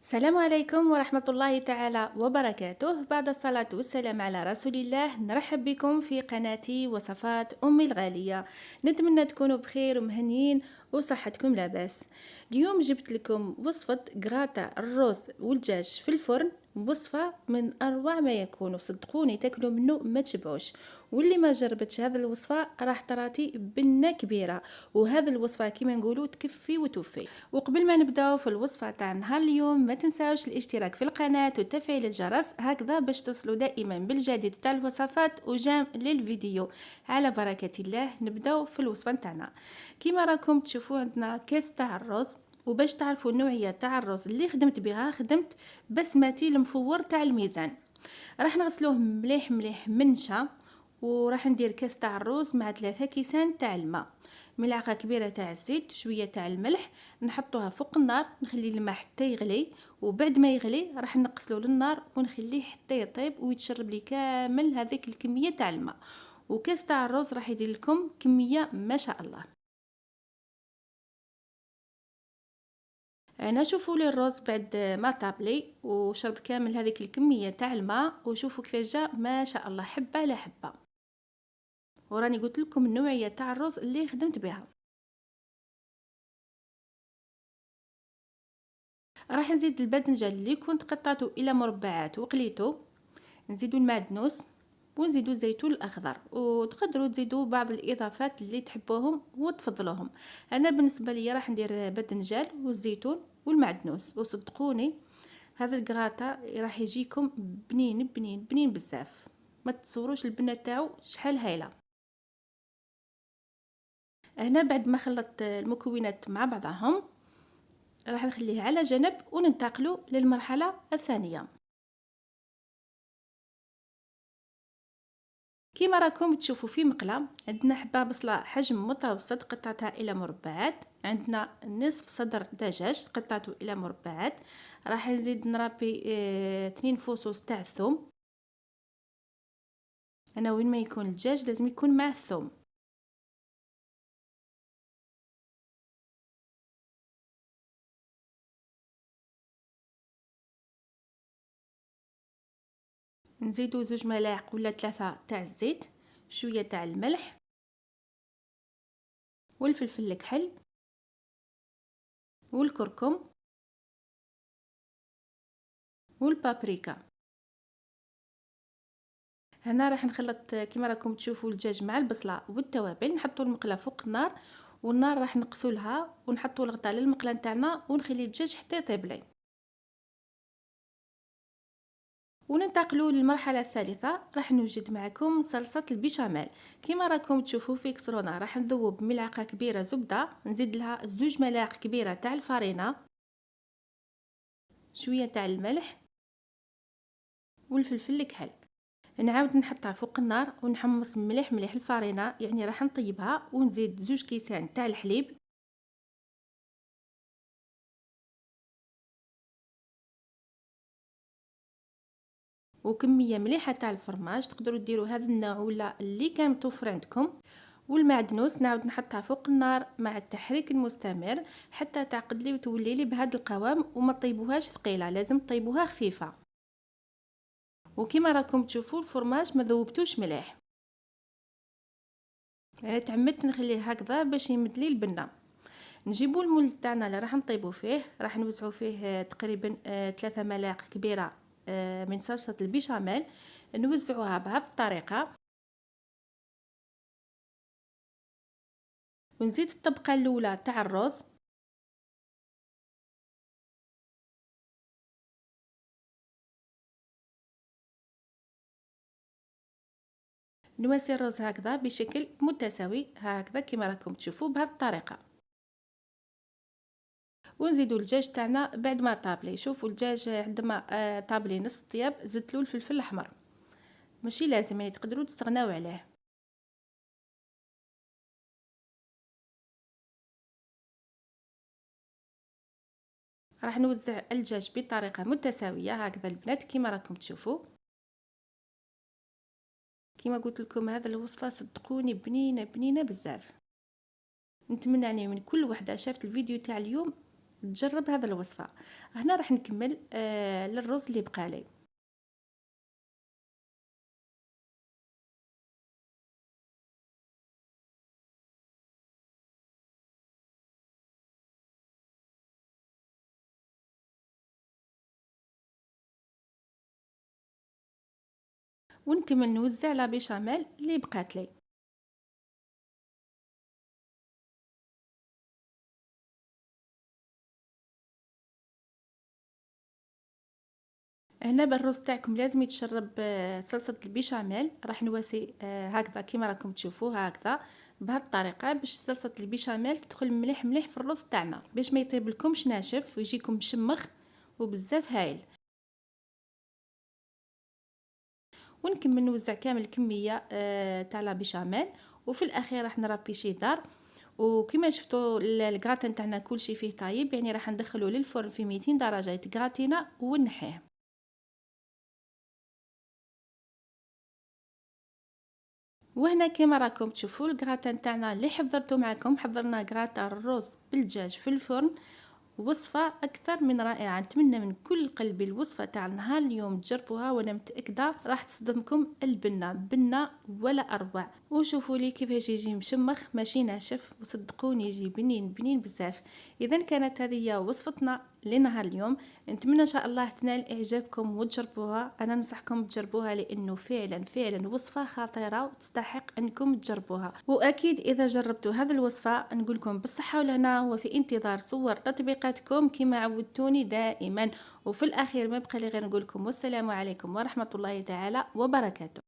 السلام عليكم ورحمة الله تعالى وبركاته. بعد الصلاة والسلام على رسول الله، نرحب بكم في قناتي وصفات أمي الغالية. نتمنى تكونوا بخير ومهنيين وصحتكم لاباس. اليوم جبت لكم وصفة غراتا الروز والدجاج في الفرن، وصفة من أروع ما يكون، صدقوني تاكلوا منه ما تشبعوش. واللي ما جربتش هذه الوصفة راح تراتي بنة كبيرة، وهذه الوصفة كما نقولوا تكفي وتوفي. وقبل ما نبداو في الوصفه تاع نهار اليوم، ما تنساوش الاشتراك في القناه وتفعيل الجرس هكذا باش توصلوا دائما بالجديد تاع الوصفات وجام للفيديو. على بركه الله نبداو في الوصفه تاعنا. كما راكم تشوفوا عندنا كاس تاع الرز، وباش تعرفوا النوعيه تاع الرز اللي خدمت بها، خدمت بسمتي المفور تاع الميزان. راح نغسلوه مليح مليح من نشا، وراح ندير كاس تاع الروز مع 3 كيسان تاع الماء، ملعقه كبيره تاع الزيت، شويه تاع الملح. نحطوها فوق النار، نخلي الماء حتى يغلي، وبعد ما يغلي راح نقصلو للنار ونخليه حتى يطيب ويتشرب لي كامل هذيك الكميه تاع الماء. وكاس تاع الرز راح يدير لكم كميه ما شاء الله. انا شوفوا لي الرز بعد ما طابلي وشرب كامل هذيك الكميه تاع الماء، وشوفوا كيفاش جا ما شاء الله، حبه على حبه. وراني قلت لكم النوعيه تاع الرز اللي خدمت بها. راح نزيد الباذنجان اللي كنت قطعته الى مربعات وقليته، نزيدو المعدنوس، ونزيدو الزيتون الاخضر، وتقدروا تزيدوا بعض الاضافات اللي تحبوهم وتفضلوهم. انا بالنسبه لي راح ندير باذنجان والزيتون والمعدنوس، وصدقوني هذا الكراطه راح يجيكم بنين بنين بنين بزاف، ما تصوروش البنه تاعو شحال هايله. هنا بعد ما خلطت المكونات مع بعضهم، راح نخليه على جنب وننتقلوا للمرحله الثانيه. كيما راكم تشوفوا في مقله، عندنا حبه بصله حجم متوسط قطعتها الى مربعات، عندنا نصف صدر دجاج قطعته الى مربعات. راح نزيد نربي 2 فصوص تاع الثوم. انا وين ما يكون الدجاج لازم يكون معه الثوم. نزيدو 2 ملاعق ولا 3 تاع الزيت، شويه تاع الملح والفلفل الكحل والكركم والبابريكا. هنا راح نخلط كما راكم تشوفوا الدجاج مع البصله والتوابل، نحطوا المقله فوق النار، والنار راح نقصولها ونحطوا الغطاء للمقله نتاعنا ونخلي الدجاج حتى يطيب لي. وننتقلوا للمرحله الثالثه، راح نوجد معكم صلصه البيشاميل. كما راكم تشوفوا في كسرونه راح نذوب ملعقه كبيره زبده، نزيد لها 2 ملاعق كبيره تاع الفرينه، شويه تاع الملح والفلفل الكحل. نعاود نحطها فوق النار ونحمص مليح مليح الفرينه، يعني راح نطيبها، ونزيد 2 كيسان تاع الحليب، وكميه مليحه تاع الفرماج، تقدروا ديروا هذا النوع ولا اللي كان متوفر عندكم. والمعدنوس نعاود نحطها فوق النار مع التحريك المستمر حتى تعقد لي وتولي لي بهذا القوام، وما طيبوهاش ثقيله، لازم طيبوها خفيفه. وكما راكم تشوفوا الفرماج ما ذوبتوش مليح، انا تعمدت نخليه هكذا باش يمد لي البنه. نجيبوا المول تاعنا اللي راح نطيبوا فيه، راح نوزعوا فيه تقريبا 3 ملاعق كبيره من صلصه البيشاميل، نوزعوها بهذه الطريقه. ونزيد الطبقه الاولى تاع الرز، نواسي الرز هكذا بشكل متساوي هكذا كما راكم تشوفوا بهذه الطريقه. ونزيدوا الدجاج تاعنا بعد ما طابلي. شوفوا الدجاج عندما طابلي نص طياب، زدت له الفلفل الاحمر، ماشي لازم، يعني تقدروا تستغناو عليه. راح نوزع الدجاج بطريقه متساويه هكذا البنات كما راكم تشوفوا. كما قلت لكم هذا الوصفه صدقوني بنينه بنينه بزاف. نتمنى يعني من كل وحده شافت الفيديو تاع اليوم تجرب هذا الوصفة. هنا راح نكمل للرز اللي بقى لي. ونكمل نوزع لا بيشاميل اللي بقات لي. هنا بالرز تاعكم لازم يتشرب صلصة البيشاميل. راح نواسي هكذا كيما راكم تشوفوا هكذا بهذه الطريقة باش صلصة البيشاميل تدخل مليح مليح في الرز تاعنا باش ما يطيبلكمش ناشف ويجيكم مشمخ وبزاف هايل. ونكمل نوزع كامل الكمية تاع لا بيشاميل. وفي الاخير راح نربي شيدار. وكما شفتوا الكراتان تاعنا كلشي فيه طايب، يعني راح ندخله للفرن في 200 درجة يتكراتينا ونحيه. وهنا كما راكم تشوفوا الكراتان تاعنا اللي حضرته معكم، حضرنا كراتان الرز بالدجاج في الفرن. وصفة أكثر من رائعة، نتمنى من كل قلبي الوصفة تاع نهار اليوم تجربوها وأنا متأكدة راح تصدمكم البنة بنة ولا أروع. وشوفوا لي كيفاش يجي مشمخ ماشي ناشف، وصدقوني يجي بنين بنين بزاف. إذا كانت هذه وصفتنا لنهار اليوم، نتمنى إن شاء الله تنال إعجابكم وتجربوها. أنا ننصحكم تجربوها لأنه فعلا فعلا وصفة خطيرة وتستحق أنكم تجربوها. وأكيد إذا جربتوا هذه الوصفة نقولكم بالصحة والهنا، وفي انتظار صور تطبيقاتكم كما عودتوني دائما. وفي الأخير ما بقى لي غير نقولكم والسلام عليكم ورحمة الله تعالى وبركاته.